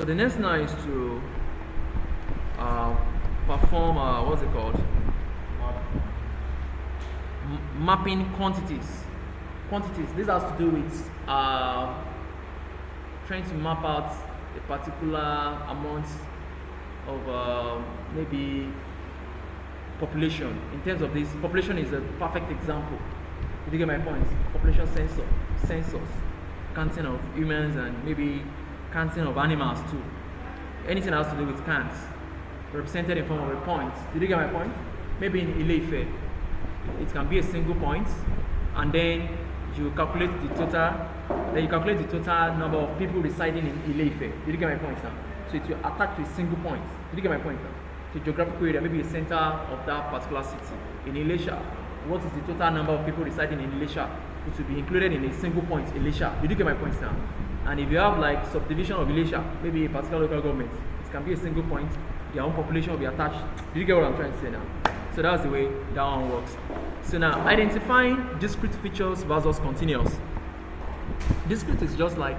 So the next now is to perform what's it called? Mapping quantities. Quantities. This has to do with trying to map out a particular amount of maybe population. In terms of this, population is a perfect example. Did you get my point? Population census, counting of humans and maybe counting of animals too. Anything that has to do with counts, represented in form of a point. Did you get my point? Maybe in Ile-Ife, it can be a single point, and then you calculate the total. Then you calculate the total number of people residing in Ile-Ife. Did you get my point now? So it will attach to a single point. Did you get my point now? To geographical area, maybe a center of that particular city. In Ilesha, what is the total number of people residing in Ilesha? It will be included in a single point, Ilesha. Did you get my point now? And if you have like subdivision of Ilesha, maybe a particular local government, it can be a single point, their own population will be attached. Did you get what I'm trying to say now? So that's the way that one works. So now, identifying discrete features versus continuous. Discrete is just like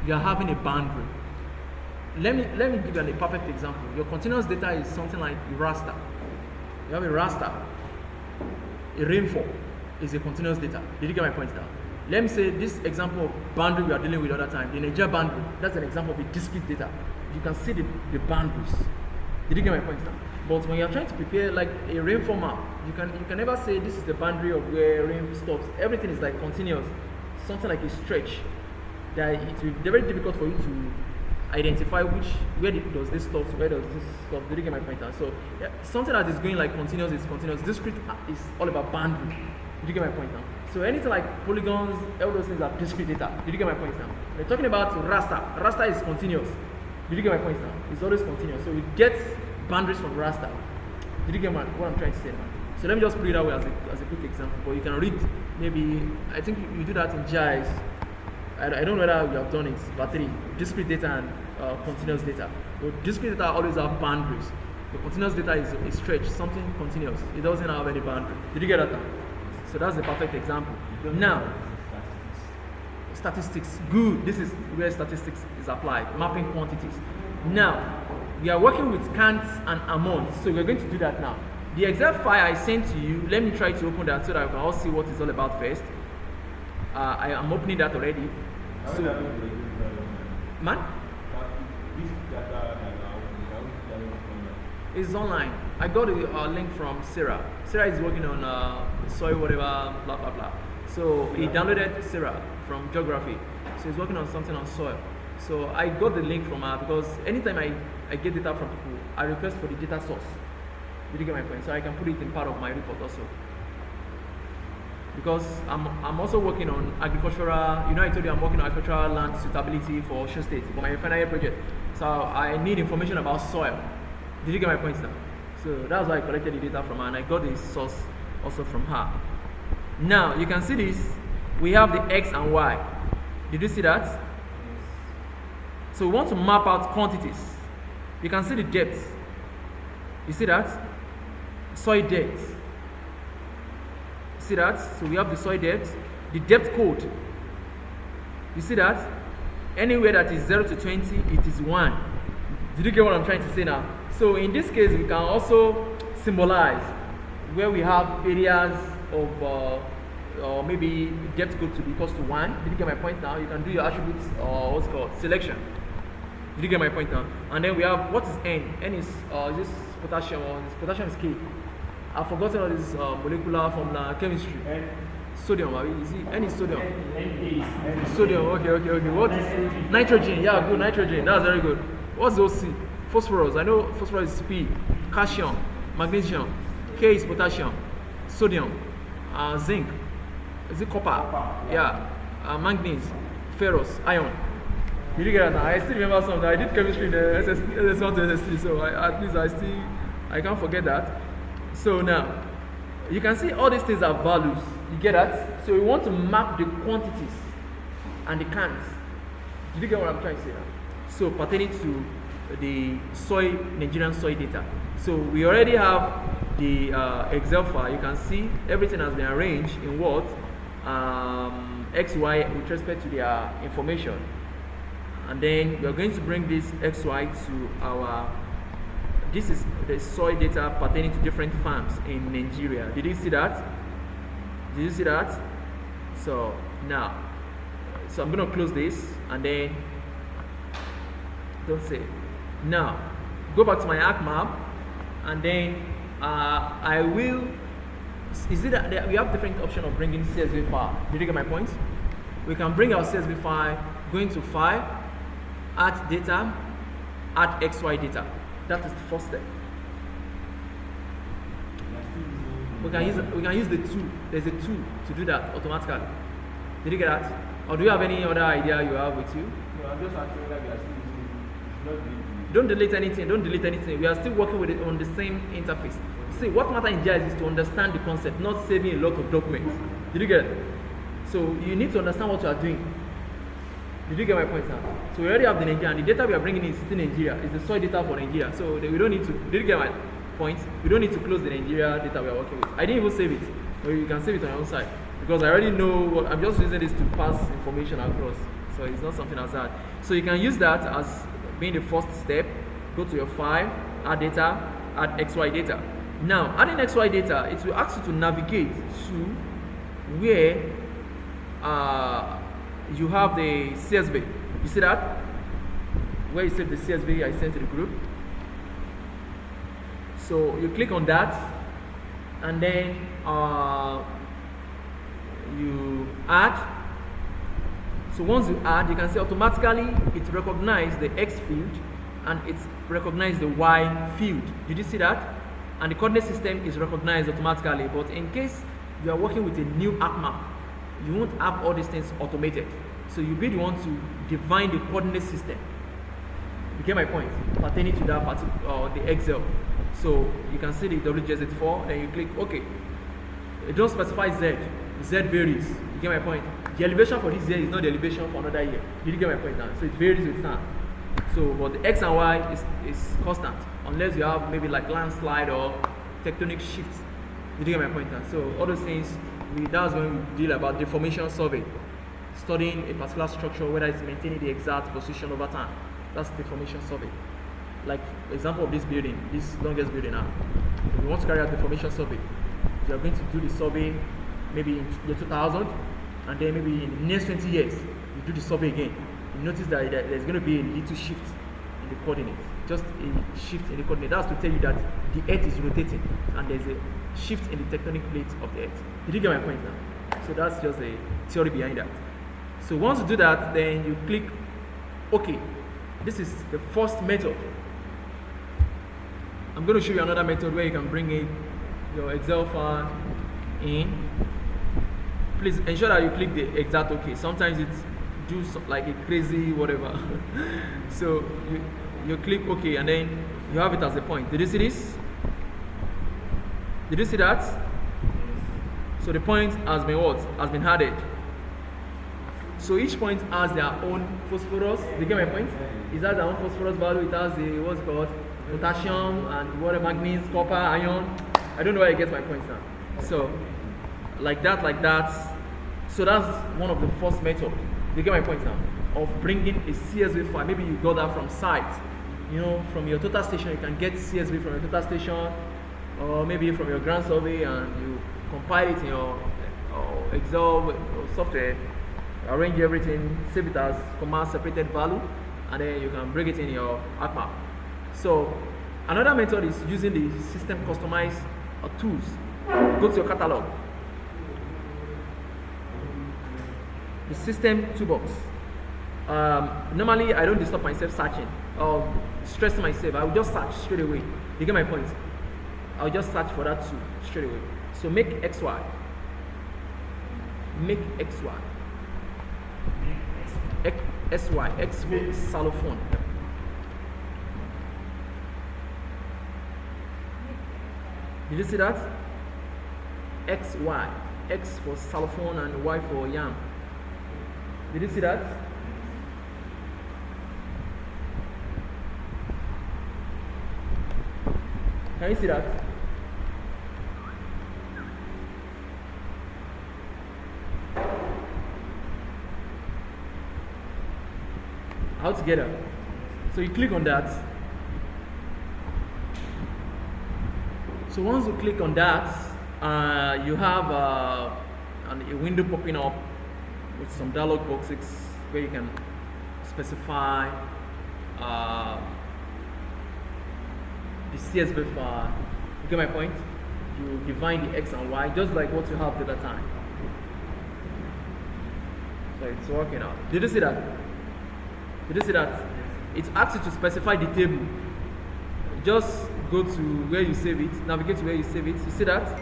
you're having a boundary. Let me give you a perfect example. Your continuous data is something like a raster. You have a raster. A rainfall is a continuous data. Did you get my point now? Let me say this example of boundary we are dealing with all the time. The Niger boundary, that's an example of a discrete data. You can see the boundaries. Did you get my point now? But when you're trying to prepare like a rainfall map, you can never say this is the boundary of where rain stops. Everything is like continuous, something like a stretch. That it will be very difficult for you to identify where does this stop, where does this stop. Did you get my point now? So yeah, something that is going like continuous is continuous. Discrete is all about boundary. Did you get my point now? So anything like polygons, all those things are discrete data. Did you get my point now? We're talking about raster. Raster is continuous. Did you get my point now? It's always continuous. So we get boundaries from raster. Did you get what I'm trying to say now? So let me just put it that way as a quick example. But you can read maybe, I think you do that in GIS. I don't know whether you have done it, but three, discrete data and continuous data. But discrete data always have boundaries. The continuous data is a stretch, something continuous. It doesn't have any boundary. Did you get that? So that's the perfect example. Now, statistics, good. This is where statistics is applied, mapping quantities. Now, we are working with counts and amounts, so we're going to do that now. The Excel file I sent to you, let me try to open that so that we can all see what it's all about first. I am opening that already. So, man? It's online. I got a link from Sarah. Sarah is working on soil, whatever, blah, blah, blah. So he downloaded Sarah from geography. So he's working on something on soil. So I got the link from her because anytime I get data from people, I request for the data source. Did you get my point? So I can put it in part of my report also. Because I'm also working on agricultural, I told you I'm working on agricultural land suitability for Osun State for my final year project. So I need information about soil. Did you get my point now? So that's why I collected the data from her and I got the source also from her. Now you can see this. We have the X and Y. Did you see that? So we want to map out quantities. You can see the depth. You see that? Soil depth. See that? So we have the soil depth, the depth code. You see that? Anywhere that is 0 to 20, it is 1. Did you get what I'm trying to say now? So in this case, we can also symbolize where we have areas of or maybe depth code to be equals to 1. Did you get my point now? You can do your attributes or what's called selection. Did you get my point now? And then we have what is N? N is this potassium, or this potassium is K. I've forgotten all this molecular formula, chemistry. N. Sodium, you see, N is sodium. N is sodium, okay. What is nitrogen? Yeah, good, nitrogen. That's very good. What's OC? Phosphorus. I know phosphorus is P. Calcium, magnesium. K is potassium. Sodium, zinc. Is it copper? Yeah. Manganese, ferrous, iron. Did you get that now? I still remember something. I did chemistry in the SS1 to SS3, so at least I can't forget that. So now, you can see all these things are values. You get that? So we want to map the quantities and the counts. Did you get what I'm trying to say now? So pertaining to the Nigerian soil data. So we already have the Excel file. You can see everything has been arranged in what? X, Y with respect to their information. and then we are going to bring this XY to our, this is the soil data pertaining to different farms in Nigeria. Did you see that? Did you see that? So now, so I'm going to close this, and then don't say. Now, go back to my Arcmap, and then I will. Is it that we have different option of bringing CSV file? Did you get my point? We can bring our CSV file, go into File, Add Data, Add XY Data. That is the first step. We can use the tool. There's a tool to do that automatically. Did you get that? Or do you have any other idea you have with you? No, I'm just asking whether we are still using it. Not doing Don't delete anything. Don't delete anything. We are still working with it on the same interface. See, what matters in GIS is to understand the concept, not saving a lot of documents. Did you get it? So you need to understand what you are doing. Did you get my point now? So we already have the Nigeria, and the data we are bringing is still Nigeria. It's the soil data for Nigeria. So we don't need to. Did you get my point? We don't need to close the Nigeria data we are working with. I didn't even save it, but you can save it on your own side because I already know what I'm just using this to pass information across. So it's not something as that. So you can use that as being the first step. Go to your file, add data, add XY data. Now, adding XY data, it will ask you to navigate to where you have the CSV. You see that? Where you save the CSV I sent to the group. So you click on that, and then you add. So once you add, you can see automatically it recognizes the X field and it recognizes the Y field. Did you see that? And the coordinate system is recognized automatically. But in case you are working with a new Arcmap, you won't have all these things automated. So you'll be the one to define the coordinate system. You get my point? Pertaining to that particular the Excel. So you can see the WGZ4, then you click OK. It don't specify Z. Z varies. You get my point? The elevation for this year is not the elevation for another year. Did you get my point now? So it varies with time. So, but the X and Y is constant, unless you have maybe like landslide or tectonic shifts. Did you get my point now? So all those things, that's when we deal about deformation survey, studying a particular structure, whether it's maintaining the exact position over time. That's deformation survey. Like example of this building, this longest building now. If you want to carry out deformation survey, you are going to do the survey maybe in the 2000, and then maybe in the next 20 years, you do the survey again. You notice that there's going to be a little shift in the coordinates, just a shift in the coordinate. That's to tell you that the Earth is rotating, and there's a shift in the tectonic plates of the Earth. Did you get my point now? So that's just the theory behind that. So once you do that, then you click OK. This is the first method. I'm going to show you another method where you can bring in your Excel file in. Please ensure that you click the exact OK. Sometimes it's do like a crazy whatever. So you click OK, and then you have it as a point. Did you see this? Did you see that? So the point has been what? Has been added. So each point has their own phosphorus. Do you get my point? It has their own phosphorus value. It has the what's it called? Potassium and water, manganese, copper, iron. I don't know where you get my points now. So like that. So that's one of the first methods. You get my point now? Of bringing a CSV file. Maybe you got that from site. You know, from your total station, you can get CSV from your total station, or maybe from your ground survey, and you compile it in your Excel software, arrange everything, save it as command separated value, and then you can bring it in your Arcmap. So another method is using the system customized tools. Go to your catalog. The system toolbox. Normally I don't disturb myself searching or stress myself. I will just search straight away. You get my point? I'll just search for that tool straight away. So make XY. Make XY. SY. X for xylophone. Did you see that? XY. X for xylophone and Y for yam. Did you see that? Can you see that? How together. So you click on that. So once you click on that, you have a window popping up with some dialog boxes where you can specify the CSV file. You get my point? You define the X and Y just like what you have the other time. So it's working out. Did you see that? Did you see that? It asks you to specify the table. Just go to where you save it, navigate to where you save it. You see that?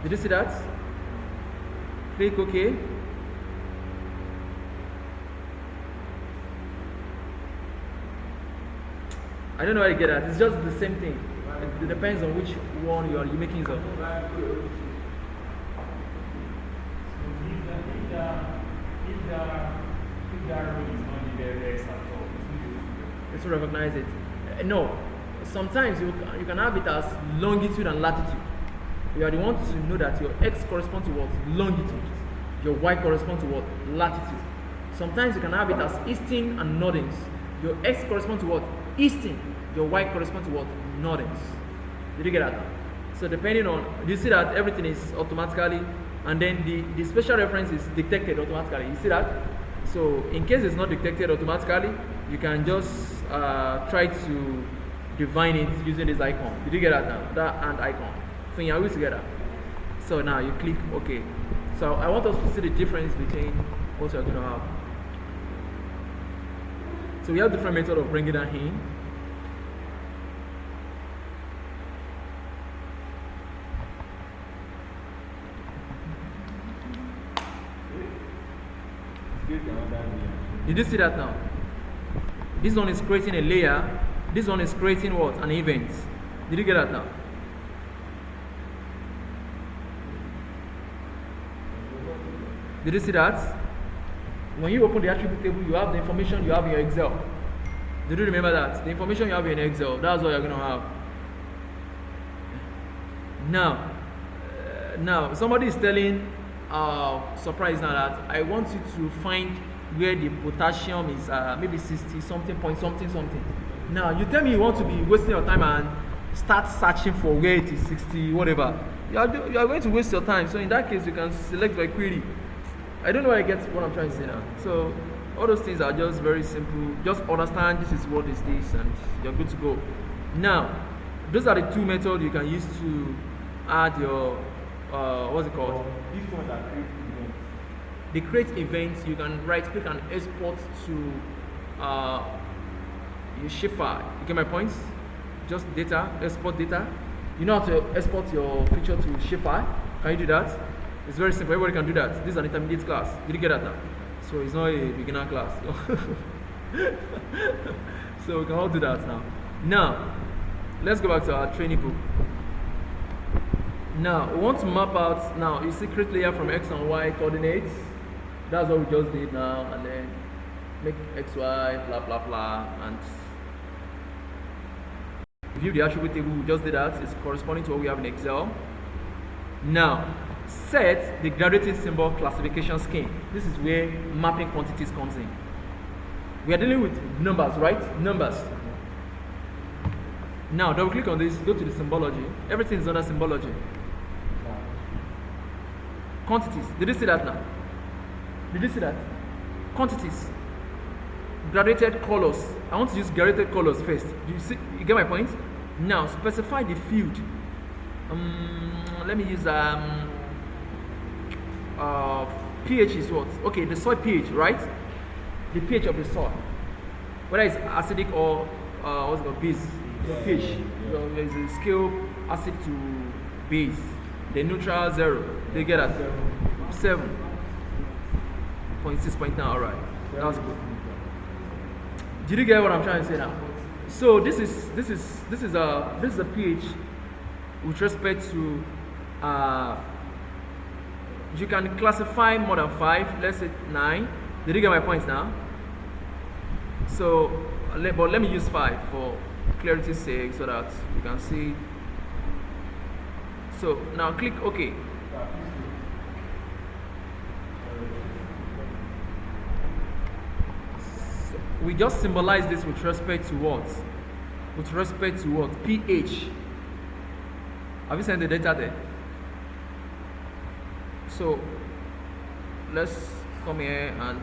Did you see that? Click OK. I don't know how you get that. It's just the same thing. It depends on which one you're making use of. It's to recognize it. No. Sometimes you can have it as longitude and latitude. You are the one to know that your X corresponds to what? Longitude. Your Y corresponds to what? Latitude. Sometimes you can have it as easting and northings. Your X corresponds to what? Easting. Your Y corresponds to what? Northings. Did you get that? So depending on, you see that everything is automatically, and then the special reference is detected automatically. You see that? So in case it's not detected automatically, you can just try to define it using this icon. Did you get that now? That and icon. So you are together. So now you click OK. So I want us to see the difference between what you're going to have. So we have different methods of bringing that in. Did you see that now? This one is creating a layer. This one is creating what? An event. Did you get that now? Did you see that? When you open the attribute table, you have the information you have in your Excel. Did you remember that? The information you have in Excel, that's what you're going to have. Now, somebody is telling, surprise now, that I want you to find where the potassium is maybe 60 something point something. Now you tell me you want to be wasting your time and start searching for where it is 60 whatever. You are going to waste your time. So in that case, you can select by query. I don't know why I get what I'm trying to say now. So all those things are just very simple. Just understand this is what is this, and you're good to go. Now, those are the two methods you can use to add your what's it called? These ones are create events. The create events, you can right click and export to your shapefile. You get my points? Just data, export data. You know how to export your feature to shapefile? Can you do that? It's very simple. Everybody can do that. This is an intermediate class. Did you get that now? So it's not a beginner class. So we can all do that now. Now, let's go back to our training book. Now, we want to map out, now you see create layer from X and Y coordinates. That's what we just did now, and then make X, Y, blah, blah, blah, and view the attribute table. We just did that. It's corresponding to what we have in Excel. Now, set the graduated symbol classification scheme. This is where mapping quantities comes in. We are dealing with numbers, right? Numbers. Now, double click on this, go to the symbology. Everything is under symbology. Quantities. Did you see that now? Did you see that? Quantities. Graduated colors. I want to use graduated colors first. Do you see? You get my point? Now, specify the field. Let me use pH is what? Okay, the soil pH, right? The pH of the soil. Whether it's acidic or what's it called? Base. pH. So there's a scale acid to base. The neutral 0. They get at 7.6.9. Alright. That's good. Did you get what I'm trying to say now? So this is a pH with respect to you can classify more than 5, let's say 9. Did you get my points now? So but let me use 5 for clarity's sake so that you can see. So now click OK. So we just symbolize this with respect to what? With respect to what? pH. Have you sent the data there? So let's come here and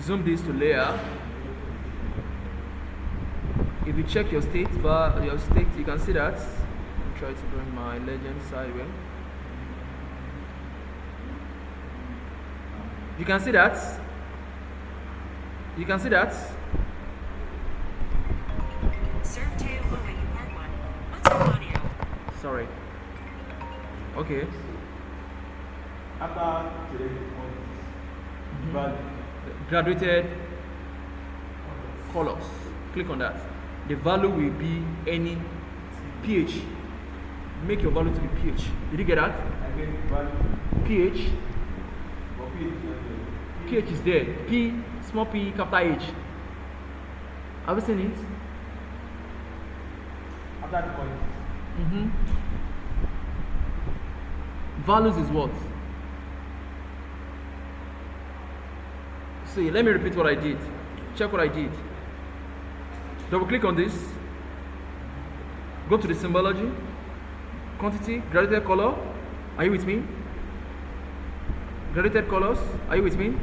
zoom this to layer. If you check your state, you can see that. I'll try to bring my legend sideways. You can see that. You can see that. Serve table moving part 1. What's your audio? Sorry. Okay. After today's quantities, Graduated colors. Click on that. The value will be any pH. Make your value to be pH. Did you get that? I get value. pH. But pH is not there. pH is there. P, small p, capital H. Have you seen it? After the quantities. Values is what? See, let me repeat what I did. Check what I did. Double click on this. Go to the symbology. Quantity, graduated color. Are you with me? Graduated colors. Are you with me?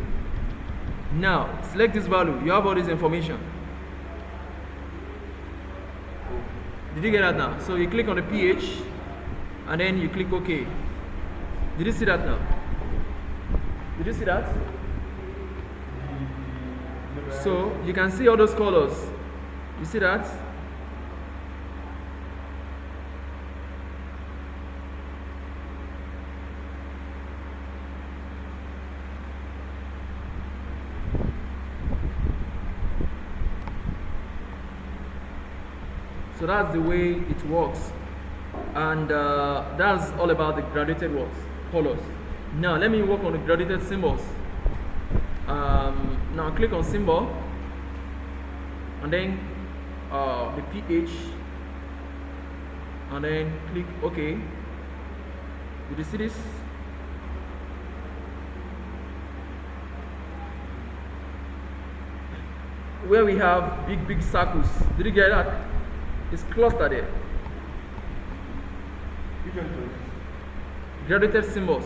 Now, select this value. You have all this information. Did you get that now? So you click on the pH and then you click OK. Did you see that now? Did you see that? So you can see all those colors. You see that? So that's the way it works, and that's all about the graduated words, colors. Now let me work on the graduated symbols. Now click on symbol, and then the pH, and then click OK. Did you see this? Where we have big circles. Did you get that? It's clustered there. Which one choice? Graduated symbols.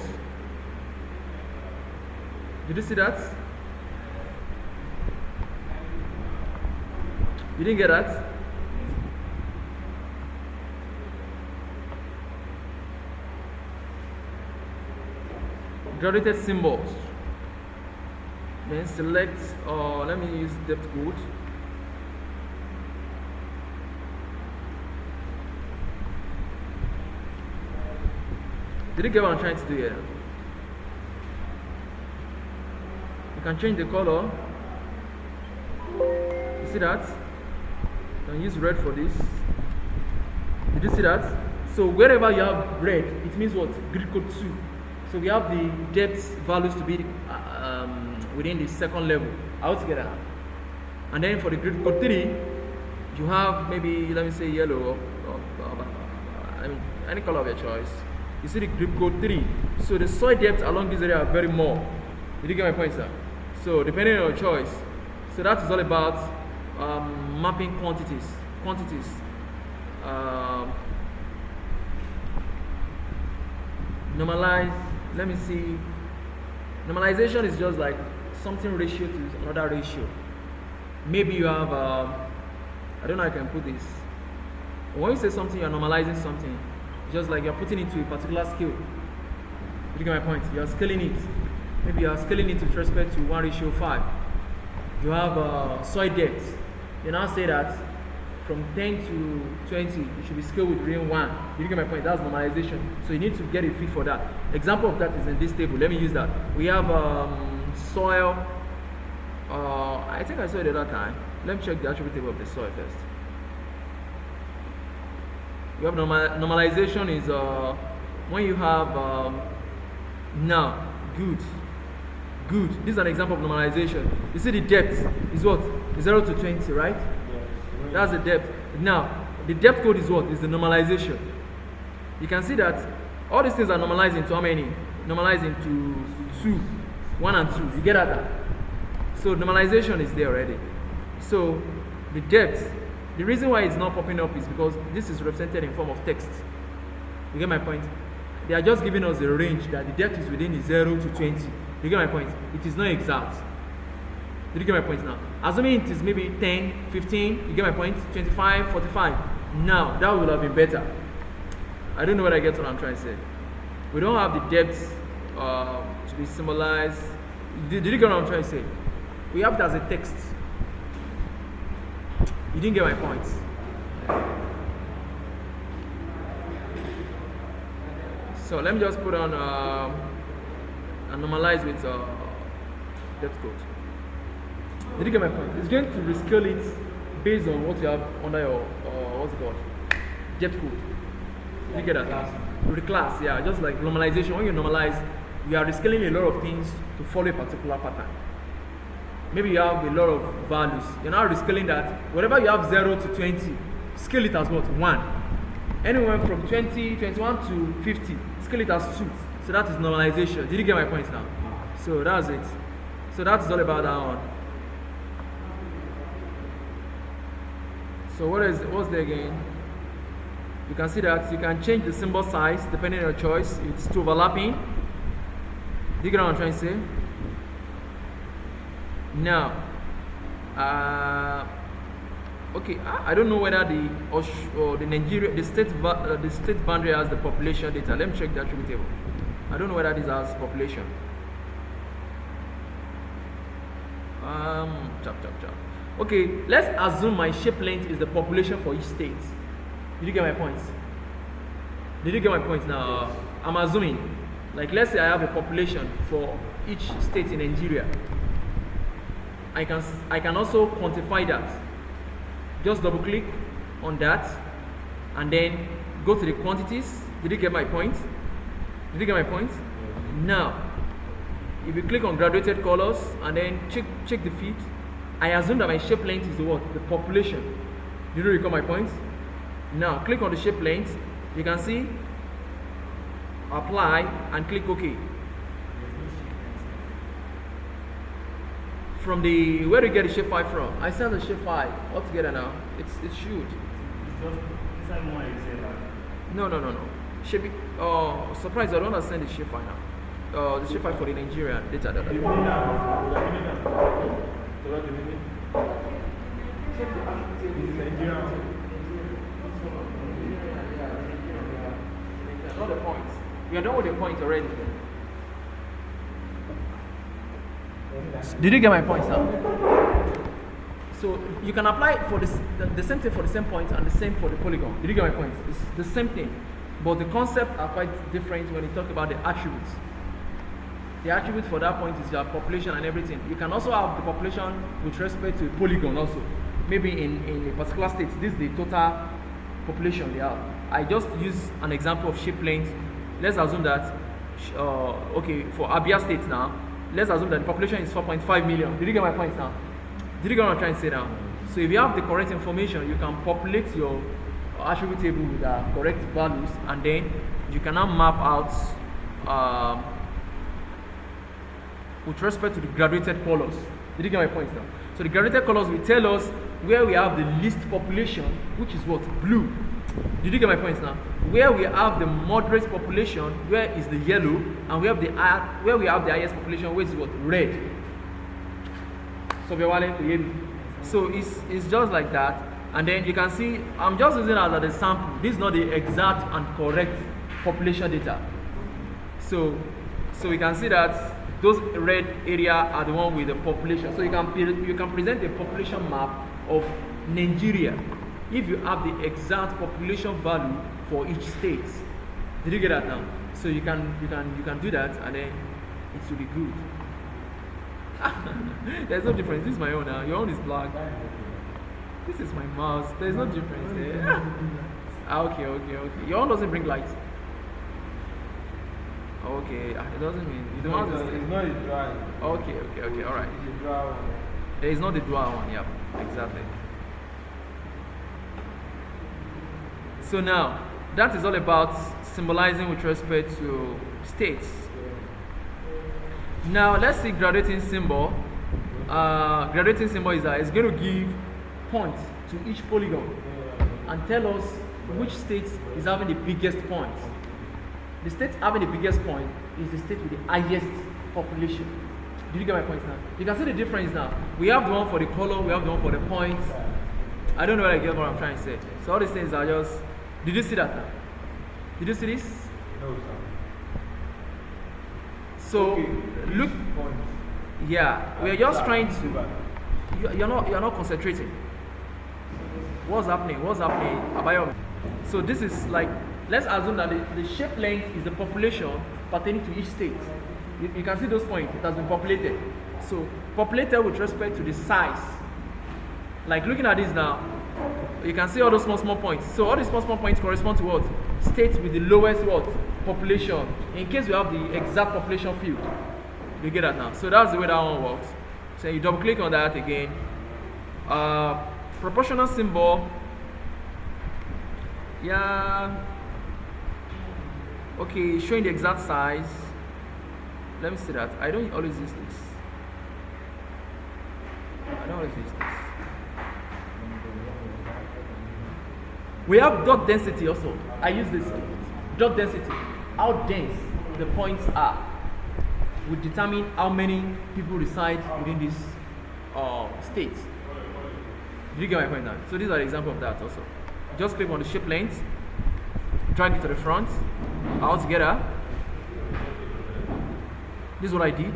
Did you see that? You didn't get that? Graduated symbols. Then select, let me use depth code. Did you get what I'm trying to do here? You can change the color. You see that? You can use red for this. Did you see that? So wherever you have red, it means what? Grid code 2. So we have the depth values to be within the second level altogether. And then for the grid code 3, you have maybe, let me say yellow, or I mean, any color of your choice. You see the grip code 3. So the soil depth along this area are very more. Did you get my point, sir? So depending on your choice. So that is all about mapping quantities. Normalize. Let me see. Normalization is just like something ratio to another ratio. Maybe you have, I don't know how I can put this. When you say something, you're normalizing something. Just like you're putting it to a particular scale. Did you get my point? You're scaling it. Maybe you're scaling it with respect to 1:5. You have soil depth. You now say that from 10 to 20, it should be scaled with real 1. Did you get my point? That's normalization. So you need to get a fit for that. Example of that is in this table. Let me use that. We have soil. I think I saw it the other time. Let me check the attribute table of the soil first. You have normalization is when you have now good. This is an example of normalization. You see the depth is what? 0 to 20, right? Yes. That's the depth. Now the depth code is what? Is the normalization. You can see that all these things are normalizing to how many? Normalizing to 2, 1 and 2. You get that? So normalization is there already. So the depth, the reason why it's not popping up is because this is represented in form of text. You get my point? They are just giving us a range that the depth is within 0 to 20. You get my point? It is not exact. Did you get my point now? Assuming it is maybe 10, 15, you get my point? 25, 45. Now, that would have been better. I don't know whether I get what I'm trying to say. We don't have the depth to be symbolized. Did you get what I'm trying to say? We have it as a text. You didn't get my point. So let me just put on and normalize with depth code. Did you get my point? It's going to rescale it based on what you have under your what's it called? Depth code. Did you get that? With the class, yeah, just like normalization. When you normalize, you are rescaling a lot of things to follow a particular pattern. Maybe you have a lot of values. You're now rescaling that. Whatever you have 0 to 20, scale it as what? 1. Anywhere from 20, 21 to 50, scale it as 2. So that is normalization. Did you get my point now? So that's it. So that's all about that one. So what's there again? You can see that you can change the symbol size depending on your choice. It's too overlapping. Do you get what I'm trying to say? Now, okay, I don't know whether the Nigeria, the state boundary has the population data. Let me check the attribute table. I don't know whether this has population. Chap. Okay, let's assume my shape length is the population for each state. Did you get my point? Did you get my point now? I'm assuming, like let's say I have a population for each state in Nigeria. I can also quantify that. Just double click on that and then go to the quantities. Did you get my point? Did you get my point? Now, if you click on graduated colors and then check the feed, I assume that my shape length is the what? The population. Did you recall my point? Now, click on the shape length. You can see apply and click OK. From the, where do you get the shapefile from? I sent the shapefile altogether now. It should. It's just, is that more Excel? No. Surprise, I don't understand the shapefile now. The shapefile for the Nigerian data. The meaning so what the meaning? Nigerian. Not the points. We are done with the point already. Did you get my point now? So you can apply for the same thing for the same point and the same for the polygon. Did you get my point? It's the same thing, but the concepts are quite different when you talk about the attributes. The attribute for that point is your population and everything. You can also have the population with respect to a polygon also. Maybe in a particular state, this is the total population they have. I just use an example of shape length. Let's assume that, okay, for Abia State now, let's assume that the population is 4.5 million. Did you get my point now? Did you get what I'm trying to say now? So if you have the correct information, you can populate your attribute table with the correct values, and then you can now map out with respect to the graduated colors. Did you get my point now? So the graduated colors will tell us where we have the least population, which is what? Blue. Did you get my point now? Where we have the moderate population, where is the yellow, and where we have the highest population, where is what? Red. So it's just like that, and then you can see I'm just using it as a sample. This is not the exact and correct population data. So we can see that those red area are the one with the population. So you can present a population map of Nigeria if you have the exact population value for each state. Did you get that now? So you can do that, and then it will be good. There's no difference. This is my own now. Your own is black. This is my mouse. There's no difference there. Okay. Your own doesn't bring light. Okay, it doesn't mean the mouse is. It's not a dry. Okay, all right. It's a dry one. It's not the dual one. Yeah, exactly. So now, that is all about symbolizing with respect to states. Now let's see graduating symbol. graduating symbol is that it's going to give points to each polygon and tell us which state is having the biggest point. The state having the biggest point is the state with the highest population. Did you get my point now? You can see the difference now. We have the one for the color, we have the one for the points. I don't know whether I get what I'm trying to say. So all these things are just. Did you see that now? Did you see this? No, sir. So Okay, look, point. yeah, we are just trying to. You're not concentrating. What's happening? What's happening? Abayo. So this is like, let's assume that the shape length is the population pertaining to each state. You can see those points. It has been populated. So populated with respect to the size. Like looking at this now, you can see all those small points. So all these small points correspond to what? States with the lowest what? Population. In case we have the exact population field. You get that now. So that's the way that one works. So you double click on that again. Proportional symbol. Yeah. Okay, showing the exact size. Let me see that. I don't always use this. I don't always use this. We have dot density also. I use this. Dot density. How dense the points are will determine how many people reside within this state. Did you get my point now? So these are examples of that also. Just click on the shape length, drag it to the front, all together. This is what I did.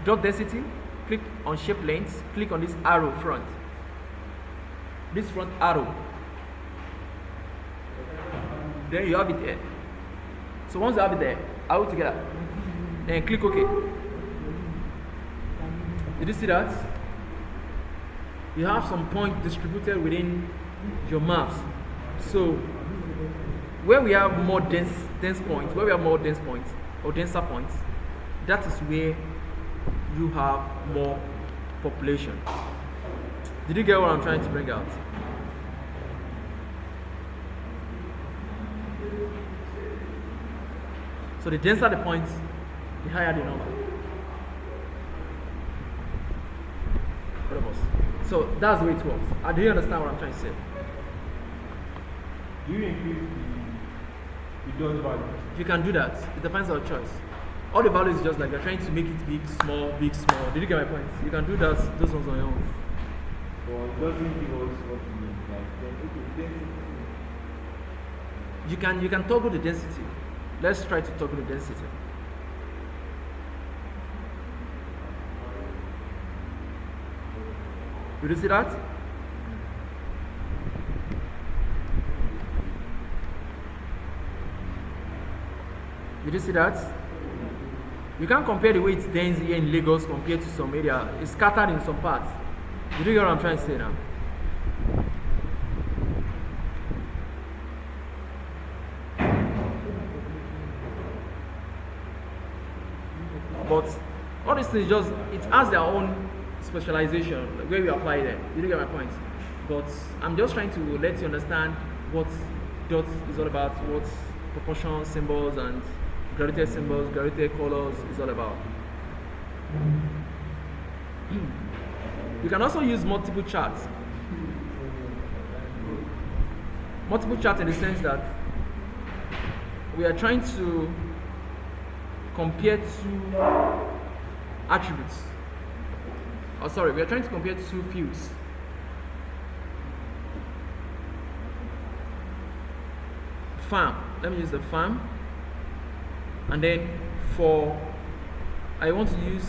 Dot density, click on shape length, click on this arrow front. This front arrow. Then you have it there. So once you have it there, all together. Then click OK. Did you see that? You have some points distributed within your maps. So where we have more dense points, where we have more dense points or denser points, that is where you have more population. Did you get what I'm trying to bring out? So the denser the points, the higher the number. What of us? So that's the way it works. Do you understand what I'm trying to say? Do you increase the dot value? You can do that. It depends on your choice. All the values is just like you're trying to make it big, small, big, small. Did you get my point? You can do that. Those ones on your own. But it doesn't give us what we need. Like, then, okay, You can toggle the density. Let's try to toggle the density. Did you see that? Did you see that? You can't compare the way it's dense here in Lagos compared to some area. It's scattered in some parts. Did you hear what I'm trying to say now? But all these things just, it has their own specialization, like where we apply them. Did you get my point? But I'm just trying to let you understand what dots is all about, what proportion symbols and graduated symbols, graduated colors is all about. You can also use multiple charts. Multiple charts in the sense that we are trying to compare two attributes. Oh, sorry, we are trying to compare two fields. Farm. Let me use the farm. And then I want to use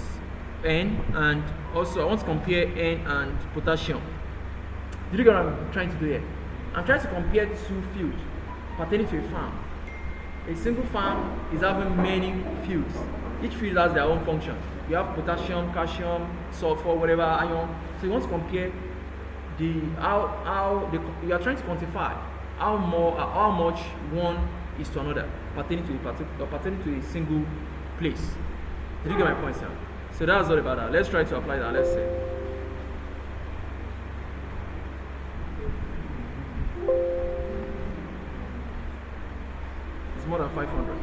N, and also I want to compare N and potassium. Did you get what I'm trying to do here? I'm trying to compare two fields pertaining to a farm. A single farm is having many fields. Each field has their own function. You have potassium, calcium, sulfur, whatever, iron. So you want to compare you are trying to quantify how much one is to another pertaining to a single place. Did you get my point, sir? So that's all about that. Let's try to apply that. Let's see. It's more than 500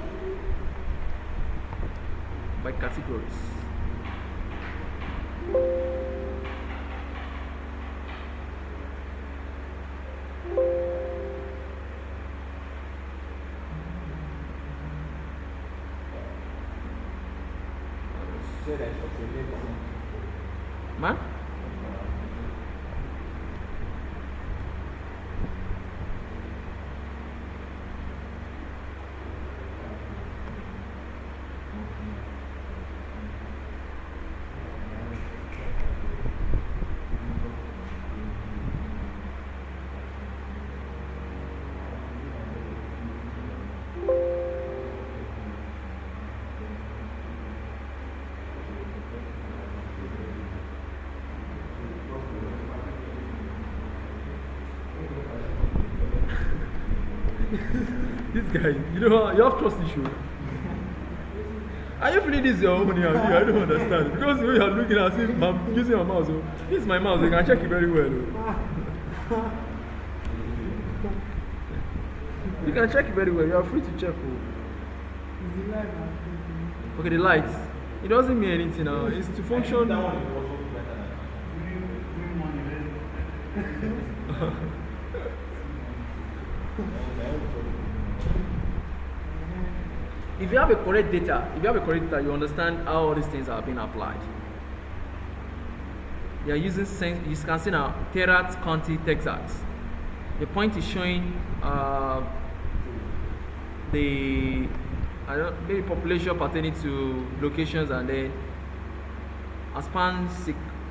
by categories. Say that it's a legacy. Man? This guy, you know, you have trust issue. Are you feeling this your own here? I don't understand. Because when you are looking at it, I'm using my mouse. Oh. This is my mouse, you can check it very well. Oh. You can check it very well. You are free to check. Oh. Okay, the lights. It doesn't mean anything now. It's to function. That one is also better than If you have a correct data, you understand how all these things are being applied. They are using you can see now terath, quantity, texax. The point is showing the maybe population pertaining to locations, and then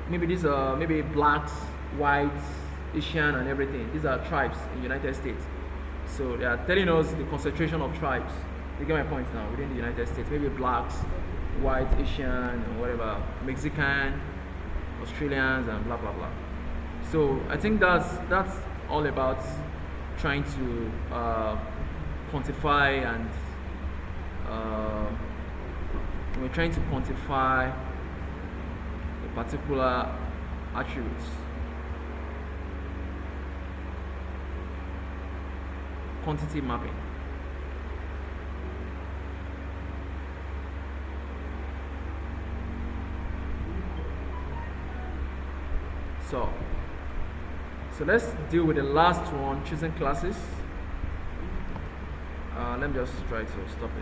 maybe these are maybe blacks, whites, Asian, and everything. These are tribes in the United States. So they are telling us the concentration of tribes. You get my point now, within the United States. Maybe blacks, white, Asian, and whatever, Mexican, Australians, and blah blah blah. So I think that's all about trying to quantify, and we're trying to quantify a particular attributes. Quantity mapping. So let's deal with the last one, choosing classes. Let me just try to stop it.